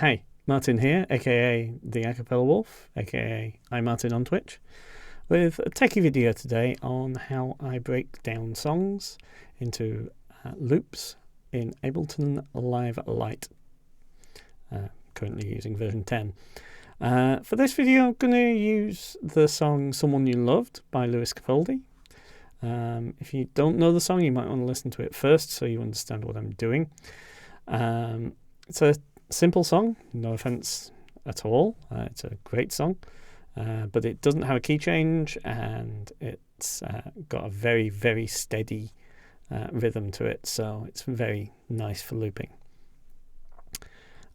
Hey, Martin here, aka the Acapella Wolf, aka I'm Martin on Twitch, with a techie video today on how I break down songs into loops in Ableton Live Lite. Currently using version 10. For this video, I'm going to use the song Someone You Loved by Lewis Capaldi. If you don't know the song, you might want to listen to it first so you understand what I'm doing. It's a simple song, no offense at all. It's a great song, but it doesn't have a key change, and it's got a very, very steady rhythm to it, so it's very nice for looping.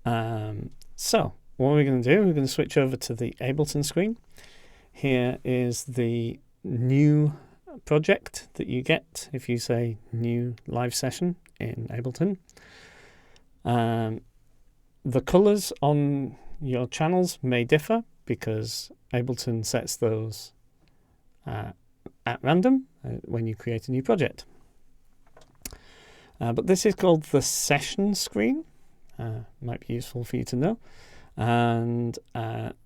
So what we're going to do, we're going to switch over to the Ableton screen. Here is the new project that you get if you say new live session in Ableton. The colors on your channels may differ because Ableton sets those at random when you create a new project. But this is called the session screen. Might be useful for you to know. And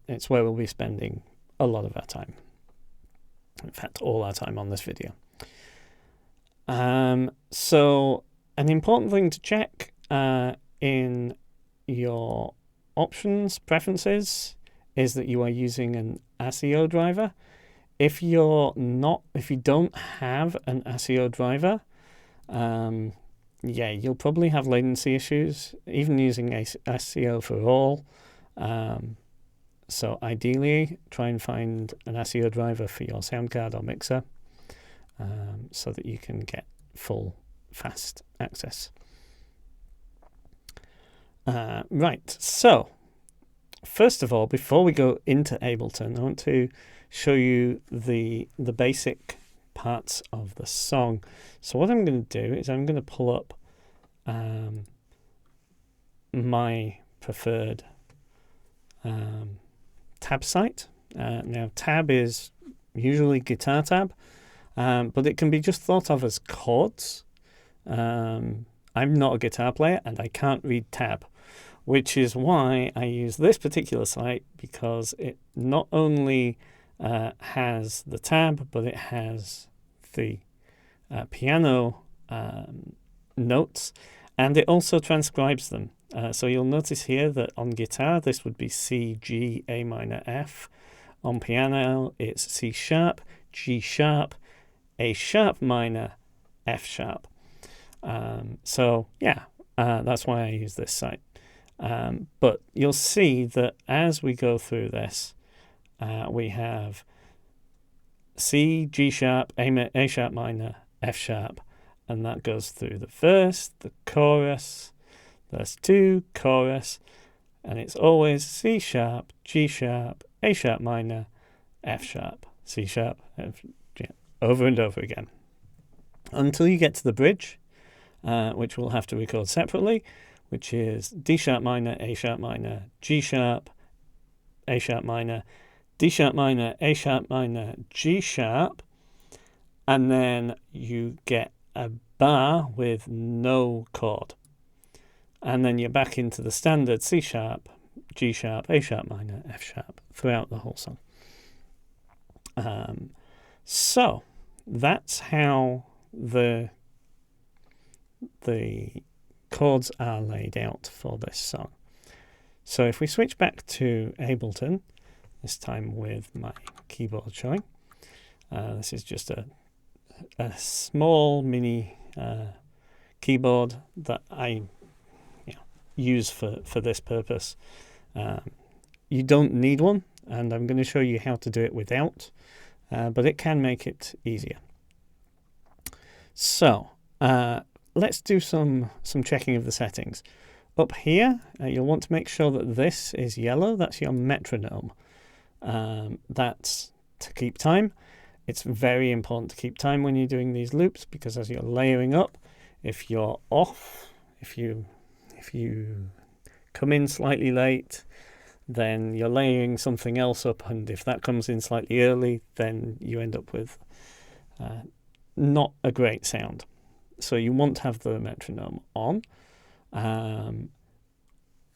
it's where we'll be spending a lot of our time. In fact, all our time on this video. So an important thing to check in your options preferences is that you are using an ASIO driver. If you don't have an ASIO driver, yeah, you'll probably have latency issues, even using ASIO for all. So ideally, try and find an ASIO driver for your sound card or mixer so that you can get full fast access. Right, so first of all, before we go into Ableton, I want to show you the basic parts of the song. So what I'm going to do is I'm going to pull up my preferred tab site. Now tab is usually guitar tab, but it can be just thought of as chords. I'm not a guitar player and I can't read tab, which is why I use this particular site, because it not only has the tab, but it has the piano notes, and it also transcribes them. So you'll notice here that on guitar this would be C, G, A minor, F. On piano it's C sharp, G sharp, A sharp minor, F sharp. So yeah, that's why I use this site. But you'll see that as we go through this, we have C, G sharp, A sharp minor, F sharp, and that goes through the verse, the chorus, verse 2, chorus, and it's always C sharp, G sharp, A sharp minor, F sharp, C sharp, F, over and over again, until you get to the bridge, which we'll have to record separately, which is D sharp minor, A sharp minor, G sharp, A sharp minor, D sharp minor, A sharp minor, G sharp, and then you get a bar with no chord. And then you're back into the standard C sharp, G sharp, A sharp minor, F sharp throughout the whole song. So that's how the chords are laid out for this song. So if we switch back to Ableton, this time with my keyboard showing, this is just a small mini keyboard that I use for this purpose. You don't need one, and I'm going to show you how to do it without, but it can make it easier. So let's do some checking of the settings. Up here, you'll want to make sure that this is yellow. That's your metronome. That's to keep time. It's very important to keep time when you're doing these loops, because as you're layering up, if you're off, if you come in slightly late, then you're layering something else up, and if that comes in slightly early, then you end up with not a great sound. So you want to have the metronome on.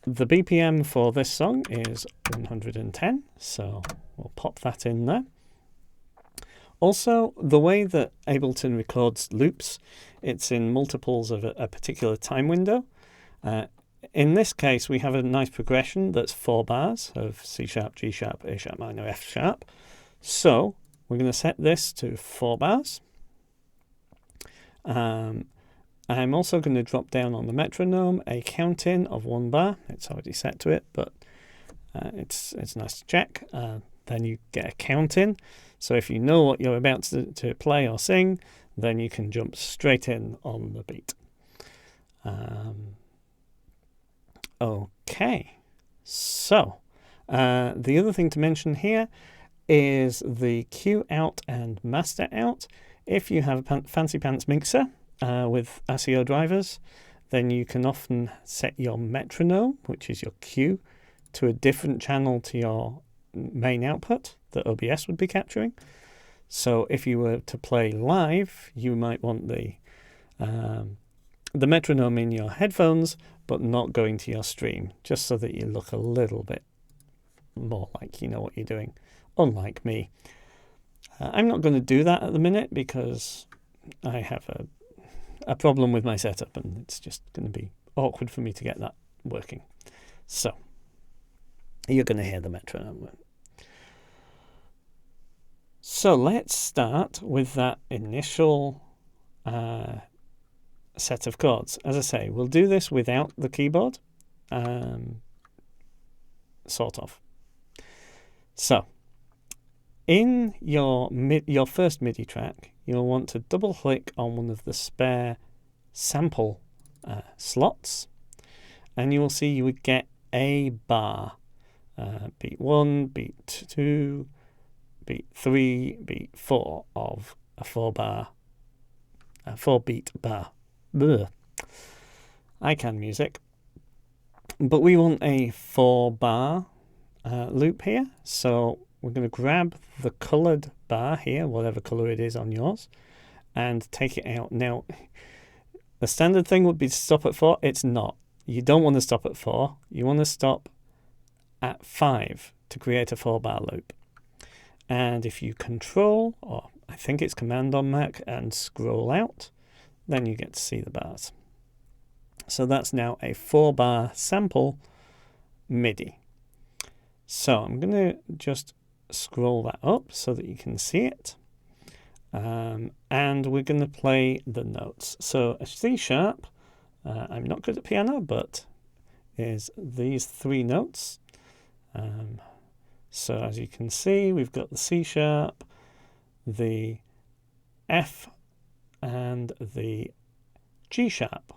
The BPM for this song is 110, so we'll pop that in there. Also, the way that Ableton records loops, it's in multiples of a particular time window. In this case, we have a nice progression that's 4 bars of C sharp, G sharp, A sharp minor, F sharp. So we're going to set this to 4 bars. I'm also going to drop down on the metronome a count in of 1 bar. It's already set to it, but it's nice to check. Then you get a count in. So if you know what you're about to play or sing, then you can jump straight in on the beat. Okay, so the other thing to mention here is the cue out and master out. If you have a fancy pants mixer with SEO drivers, then you can often set your metronome, which is your cue, to a different channel to your main output that OBS would be capturing. So if you were to play live, you might want the metronome in your headphones, but not going to your stream, just so that you look a little bit more like you know what you're doing, unlike me. I'm not going to do that at the minute because I have a problem with my setup, and it's just going to be awkward for me to get that working. So you're going to hear the metronome. So let's start with that initial set of chords. As I say, we'll do this without the keyboard, sort of. So in your first MIDI track, you'll want to double click on one of the spare sample slots, and you will see you would get a bar. Beat 1, beat 2, beat 3, beat 4 of a 4-beat bar. Blech. I can music. But we want a 4-bar loop here, so we're going to grab the coloured bar here, whatever colour it is on yours, and take it out. Now, the standard thing would be to stop at 4. It's not. You don't want to stop at 4. You want to stop at 5 to create a 4-bar loop. And if you control, or I think it's command on Mac, and scroll out, then you get to see the bars. So that's now a 4-bar sample MIDI. So I'm going to just scroll that up so that you can see it. And we're going to play the notes. So a C sharp, I'm not good at piano, but is these 3 notes. So as you can see, we've got the C sharp, the F, and the G sharp.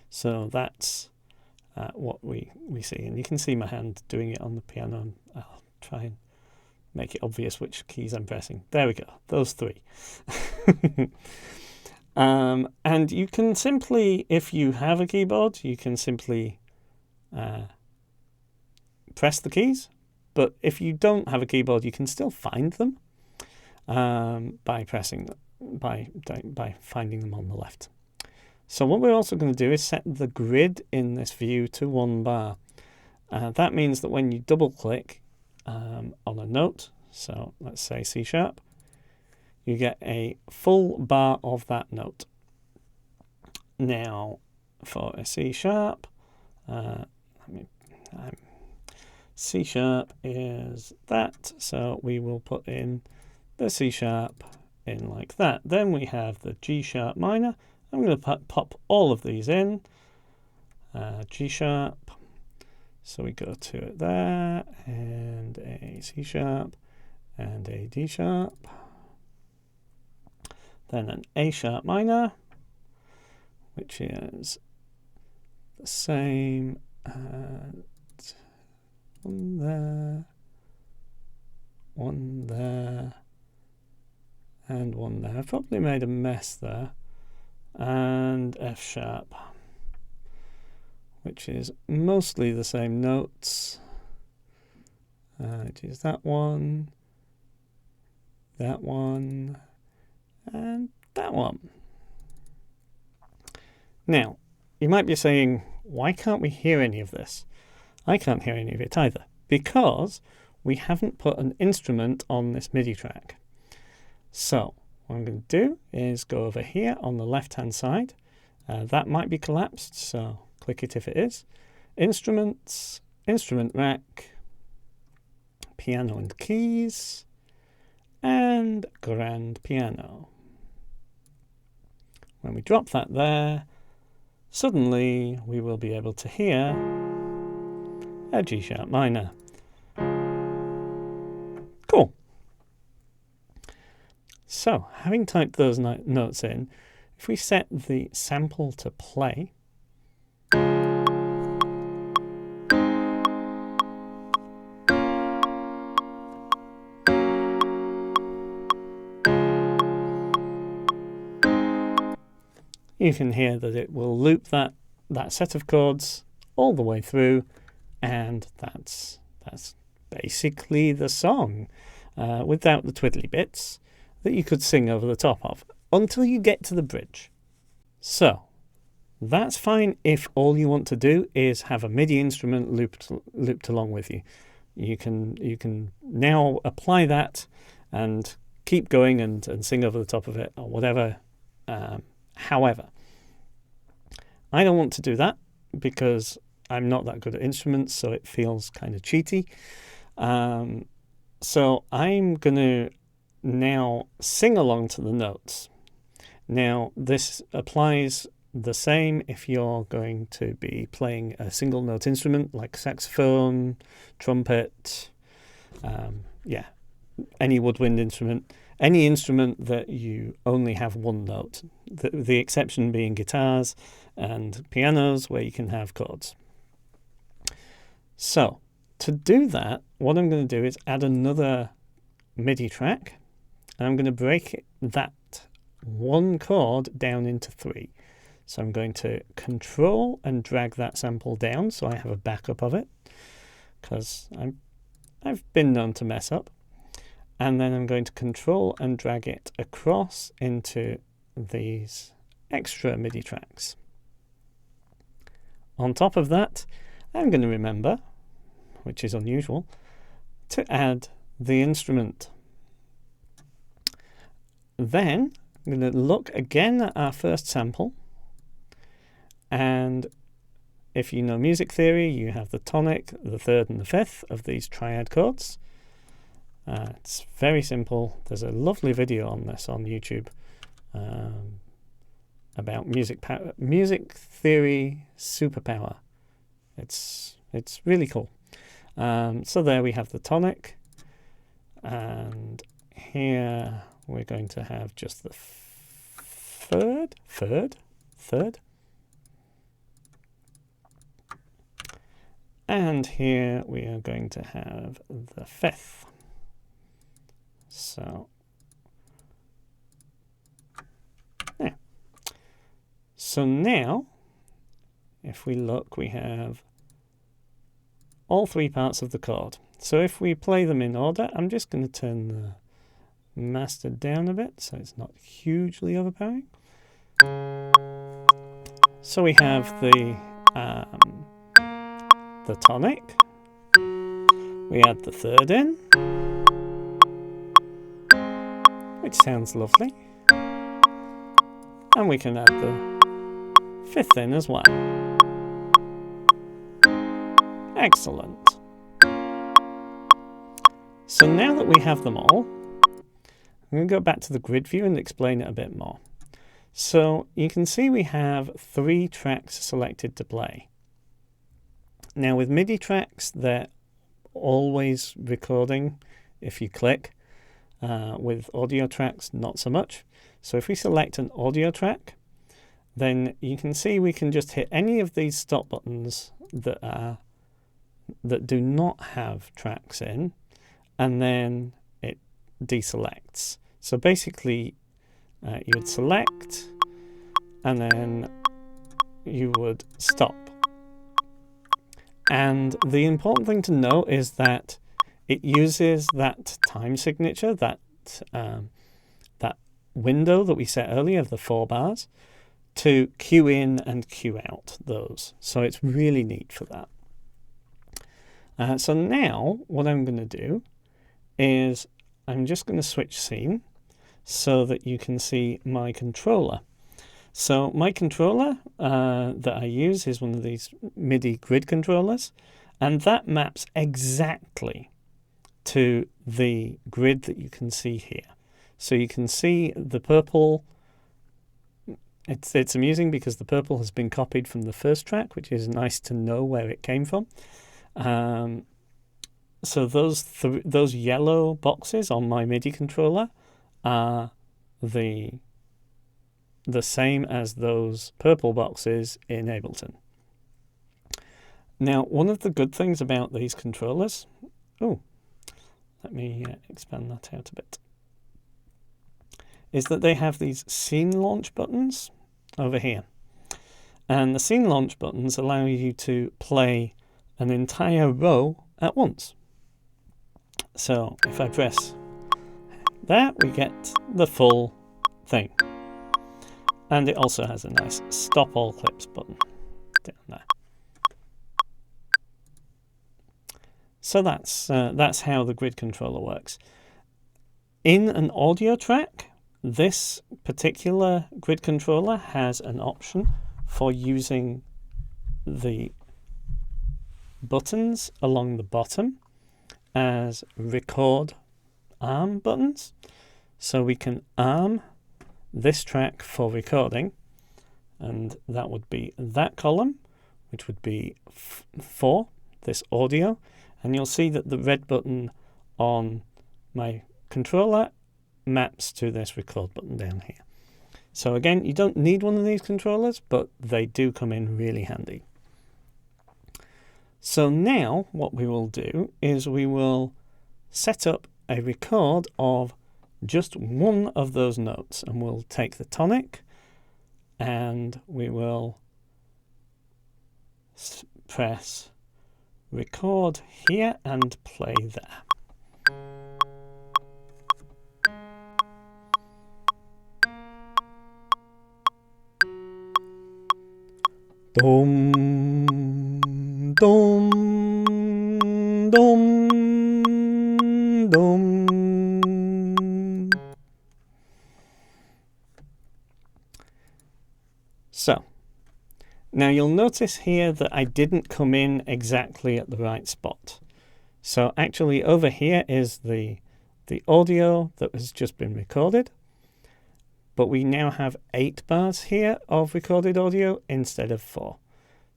So that's what we see. And you can see my hand doing it on the piano. And I'll try and make it obvious which keys I'm pressing. There we go, those 3. And you can simply, if you have a keyboard, you can simply press the keys. But if you don't have a keyboard, you can still find them by pressing by finding them on the left. So what we're also going to do is set the grid in this view to 1 bar. That means that when you double click on a note, so let's say C sharp, you get a full bar of that note. Now for a C sharp, C sharp is that, so we will put in the C sharp in like that. Then we have the G sharp minor. I'm going to pop all of these in. G sharp, so we go to it there, and a C sharp, and a D sharp. Then an A sharp minor, which is the same as one there, and one there. I've probably made a mess there. And F sharp, which is mostly the same notes. It is that one, and that one. Now, you might be saying, why can't we hear any of this? I can't hear any of it either, because we haven't put an instrument on this MIDI track. So what I'm going to do is go over here on the left-hand side. That might be collapsed, so click it if it is. Instruments, instrument rack, piano and keys, and grand piano. When we drop that there, suddenly we will be able to hear a G sharp minor. Cool. So, having typed those notes in, if we set the sample to play, you can hear that it will loop that set of chords all the way through, and that's basically the song, without the twiddly bits that you could sing over the top of, until you get to the bridge. So that's fine if all you want to do is have a MIDI instrument looped along with you. You can now apply that and keep going and sing over the top of it or whatever. However, I don't want to do that because I'm not that good at instruments, so it feels kind of cheaty. So I'm going to now sing along to the notes. Now, this applies the same if you're going to be playing a single note instrument like saxophone, trumpet, any woodwind instrument, any instrument that you only have one note, the exception being guitars and pianos where you can have chords. So to do that, what I'm going to do is add another MIDI track, and I'm going to break that one chord down into 3. So I'm going to control and drag that sample down so I have a backup of it, because I've been known to mess up. And then I'm going to control and drag it across into these extra MIDI tracks. On top of that, I'm going to remember, which is unusual, to add the instrument. Then I'm going to look again at our first sample, and if you know music theory, you have the tonic, the third and the fifth of these triad chords. It's very simple. There's a lovely video on this on YouTube about music theory superpower. It's really cool. So there we have the tonic, and here we're going to have just the third, and here we are going to have the fifth. So, yeah. So now, if we look, we have all 3 parts of the chord. So if we play them in order, I'm just going to turn the master down a bit so it's not hugely overpowering. So we have the tonic. We add the third in, which sounds lovely, and we can add the fifth in as well. Excellent. So now that we have them all, I'm going to go back to the grid view and explain it a bit more. So you can see we have 3 tracks selected to play. Now with MIDI tracks, they're always recording if you click. With audio tracks, not so much. So if we select an audio track, then you can see we can just hit any of these stop buttons that do not have tracks in, and then it deselects. So basically, you would select, and then you would stop. And the important thing to note is that it uses that time signature, that window that we set earlier of the 4 bars, to cue in and cue out those. So it's really neat for that. So now what I'm going to do is I'm just going to switch scene so that you can see my controller. So my controller that I use is one of these MIDI grid controllers, and that maps exactly to the grid that you can see here. So you can see the purple. It's amusing because the purple has been copied from the first track, which is nice to know where it came from. So those yellow boxes on my MIDI controller are the same as those purple boxes in Ableton. Now, one of the good things about these controllers, let me expand that out a bit, is that they have these scene launch buttons over here. And the scene launch buttons allow you to play an entire row at once. So if I press that, we get the full thing. And it also has a nice stop all clips button down there. So that's how the grid controller works. In an audio track, this particular grid controller has an option for using the buttons along the bottom as record arm buttons. So we can arm this track for recording, and that would be that column, which would be for this audio. And you'll see that the red button on my controller maps to this record button down here. So again, you don't need one of these controllers, but they do come in really handy. So now what we will do is we will set up a record of just one of those notes, and we'll take the tonic and we will press record here and play there. Dum, dum, dum, dum. So, now you'll notice here that I didn't come in exactly at the right spot. So actually over here is the audio that has just been recorded. But we now have 8 bars here of recorded audio instead of 4.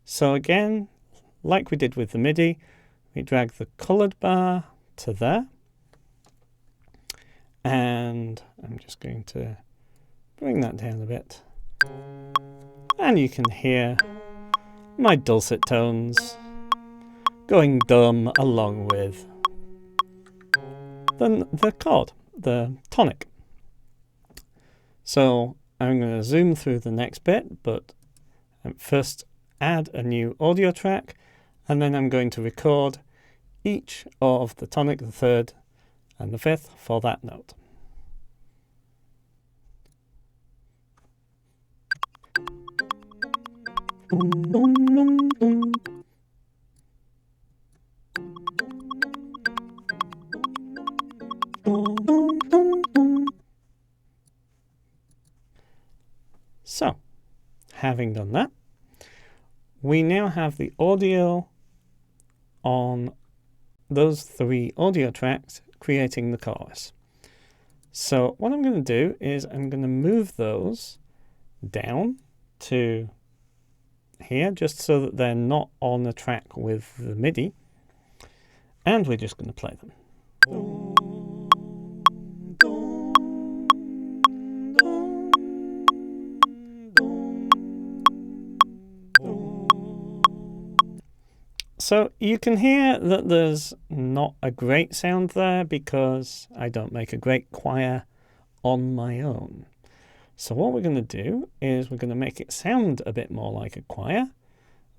So again, like we did with the MIDI, we drag the colored bar to there. And I'm just going to bring that down a bit. And you can hear my dulcet tones going dumb along with the chord, the tonic. So I'm going to zoom through the next bit, but first add a new audio track, and then I'm going to record each of the tonic, the third, and the fifth for that note. So, having done that, we now have the audio on those 3 audio tracks creating the chorus. So what I'm going to do is I'm going to move those down to here just so that they're not on the track with the MIDI, and we're just going to play them. So you can hear that there's not a great sound there because I don't make a great choir on my own. So what we're going to do is we're going to make it sound a bit more like a choir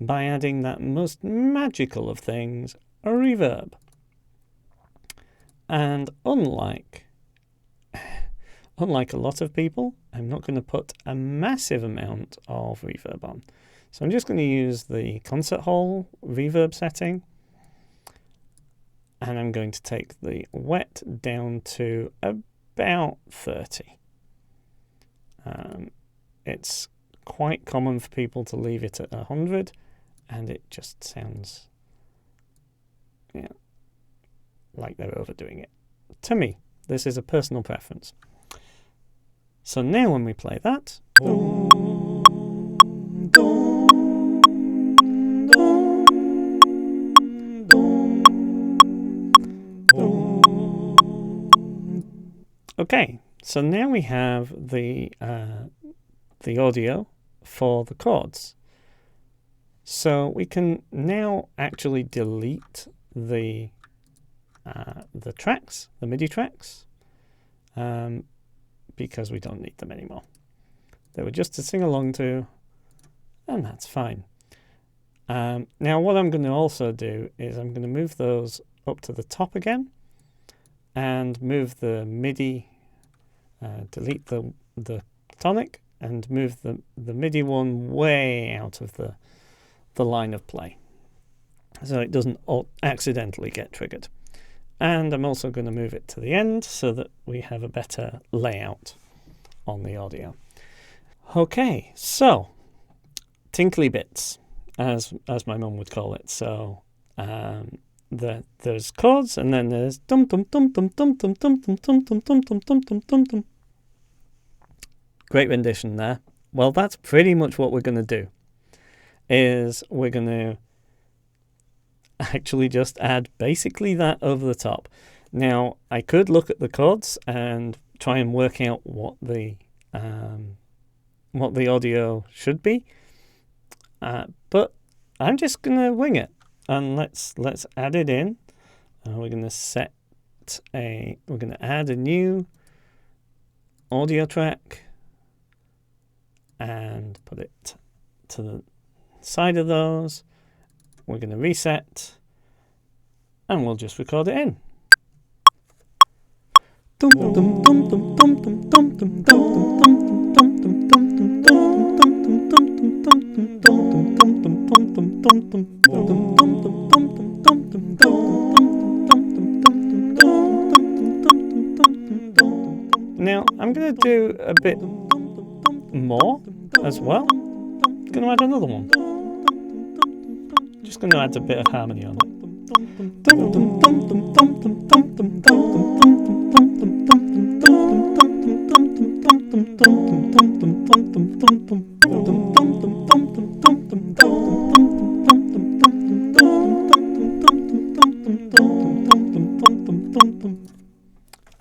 by adding that most magical of things, a reverb. And unlike unlike a lot of people, I'm not going to put a massive amount of reverb on. So I'm just going to use the concert hall reverb setting. And I'm going to take the wet down to about 30. It's quite common for people to leave it at 100, and it just sounds like they're overdoing it. To me, this is a personal preference. So now when we play that, okay, so now we have the audio for the chords. So we can now actually delete the tracks, the MIDI tracks, because we don't need them anymore. They were just to sing along to, and that's fine. Now what I'm going to also do is I'm going to move those up to the top again and move the MIDI, delete the tonic and move the MIDI one way out of the line of play so it doesn't accidentally get triggered. And I'm also going to move it to the end so that we have a better layout on the audio. Okay, so tinkly bits, as my mum would call it. So there's chords, and then there's dum dum dum dum dum dum dum dum dum dum dum dum dum dum dum dum. Great rendition there. Well, that's pretty much what we're going to do. Is we're going to actually just add basically that over the top. Now, I could look at the chords and try and work out what the audio should be, but I'm just going to wing it. And let's add it in. We're going to add a new audio track and put it to the side of those. We're going to reset and we'll just record it in. Now I'm going to do a bit more as well. I'm going to add another one. Just going to add a bit of harmony on it.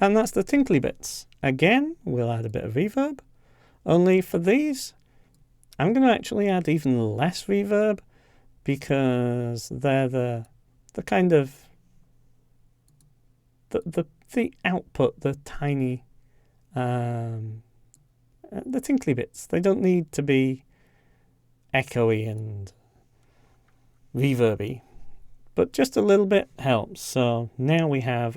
And that's the tinkly bits. Again, we'll add a bit of reverb. Only for these, I'm going to actually add even less reverb because they're the kind of the output, the tiny, the tinkly bits. They don't need to be echoey and reverby, but just a little bit helps. So now we have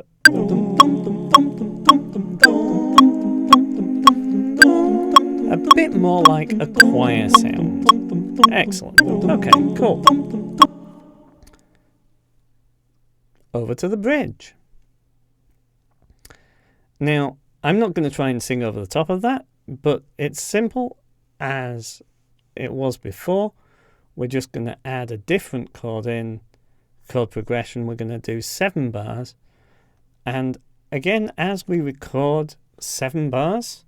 a bit more like a choir sound. Excellent. Okay, cool. Over to the bridge. Now, I'm not going to try and sing over the top of that, but it's simple as it was before. We're just going to add a different chord progression. We're going to do 7 bars. And again, as we record 7 bars,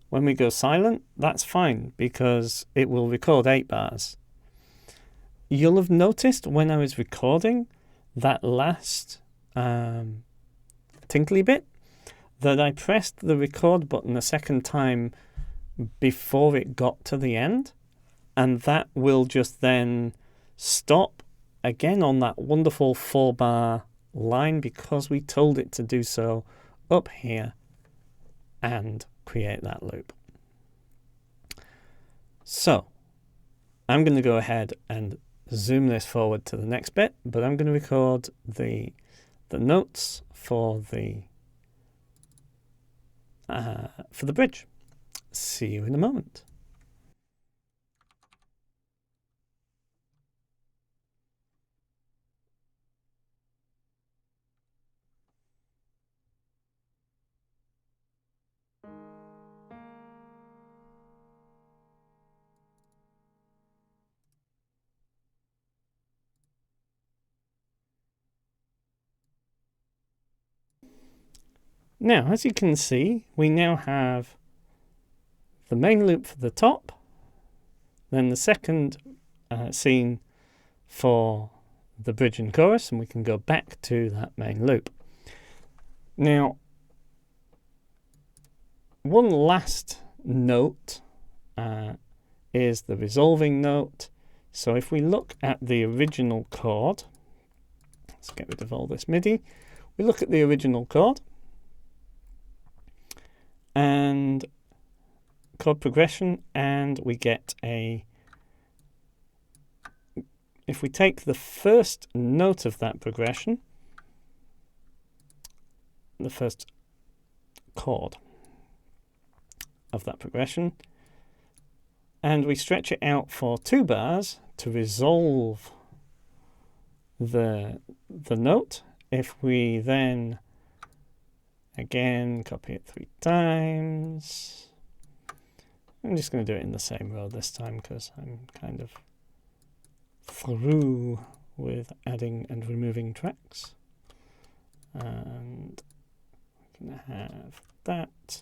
when we go silent, that's fine because it will record 8 bars. You'll have noticed when I was recording that last tinkly bit that I pressed the record button a second time before it got to the end, and that will just then stop again on that wonderful 4-bar line because we told it to do so up here and create that loop. So I'm going to go ahead and zoom this forward to the next bit, but I'm going to record the notes for the for the bridge. See you in a moment. Now, as you can see, we now have the main loop for the top, then the second scene for the bridge and chorus, and we can go back to that main loop. Now, one last note is the resolving note. So if we look at the original chord, let's get rid of all this MIDI. We look at the original chord and chord progression, and we get a, if we take the first note of that progression, the first chord of that progression, and we stretch it out for 2 bars to resolve the note. If we then again copy it 3 times, I'm just going to do it in the same row this time because I'm kind of through with adding and removing tracks. And we're going to have that,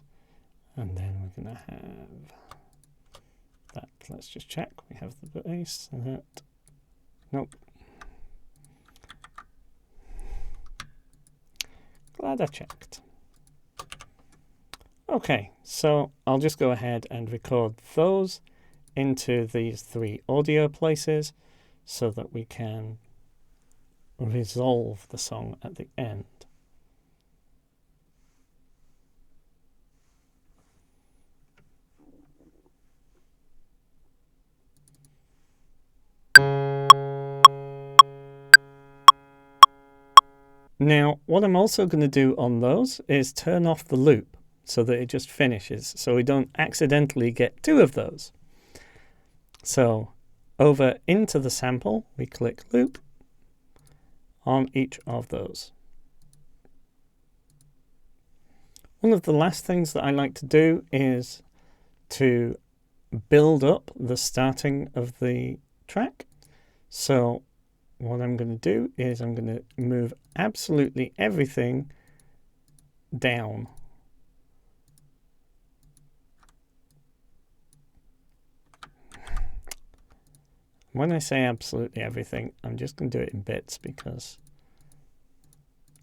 and then we're going to have that. Let's just check. We have the bass and that. Nope. Glad I checked. Okay, so I'll just go ahead and record those into these 3 audio places so that we can resolve the song at the end. Now, what I'm also going to do on those is turn off the loop so that it just finishes, so we don't accidentally get 2 of those. So over into the sample, we click loop on each of those. One of the last things that I like to do is to build up the starting of the track. So what I'm going to do is I'm going to move absolutely everything down. When I say absolutely everything, I'm just going to do it in bits because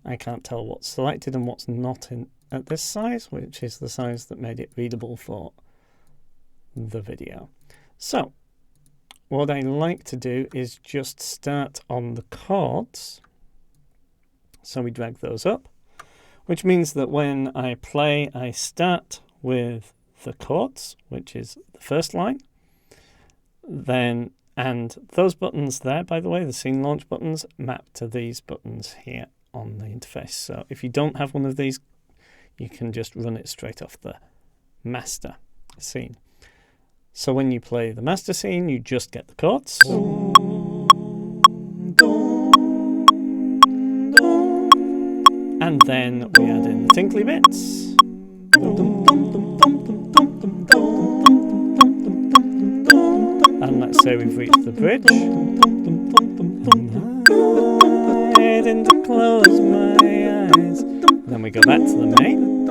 I can't tell what's selected and what's not in at this size, which is the size that made it readable for the video. So what I like to do is just start on the chords. So we drag those up, which means that when I play, I start with the chords, which is the first line. Then, and those buttons there, by the way, the scene launch buttons, map to these buttons here on the interface. So if you don't have one of these, you can just run it straight off the master scene. So when you play the master scene, you just get the chords. And then we add in the tinkly bits. And let's say we've reached the bridge. I didn't close my eyes. Then we go back to the main.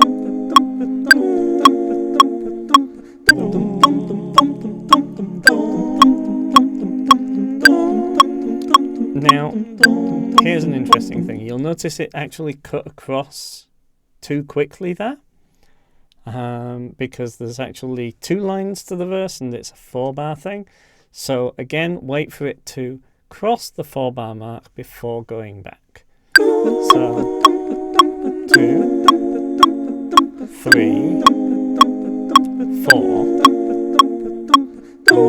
Now, here's an interesting thing. You'll notice it actually cut across too quickly there, because there's actually 2 lines to the verse and it's a 4-bar thing. So again, wait for it to cross the 4-bar mark before going back. So 2, 3, 4.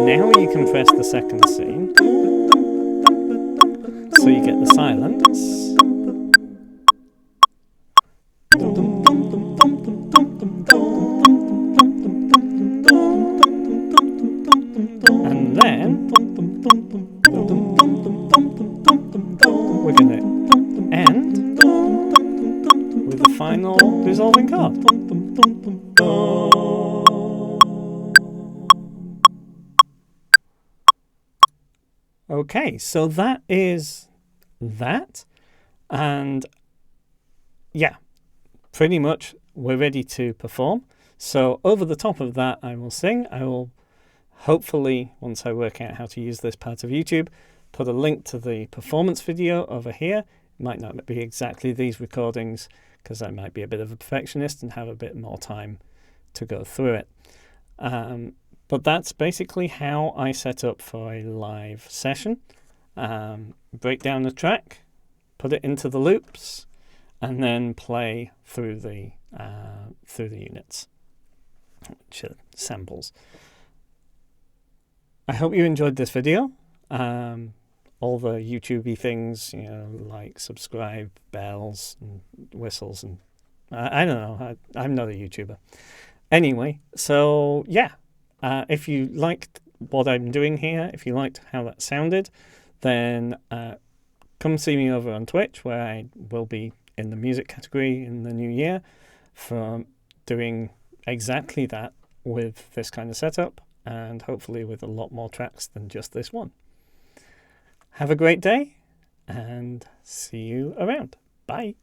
Now you can press the second scene. So you get the silence. final resolving chord. Okay, so that is that. And yeah, pretty much we're ready to perform. So over the top of that, I will sing. I will hopefully, once I work out how to use this part of YouTube, put a link to the performance video over here. It might not be exactly these recordings because I might be a bit of a perfectionist and have a bit more time to go through it. But that's basically how I set up for a live session. Break down the track, put it into the loops, and then play through the units, which are samples. I hope you enjoyed this video. All the YouTubey things, like subscribe, bells, and whistles, and I don't know. I'm not a YouTuber. Anyway, so yeah, if you liked what I'm doing here, if you liked how that sounded, then come see me over on Twitch, where I will be in the music category in the new year for doing exactly that with this kind of setup, and hopefully with a lot more tracks than just this one. Have a great day, and see you around. Bye.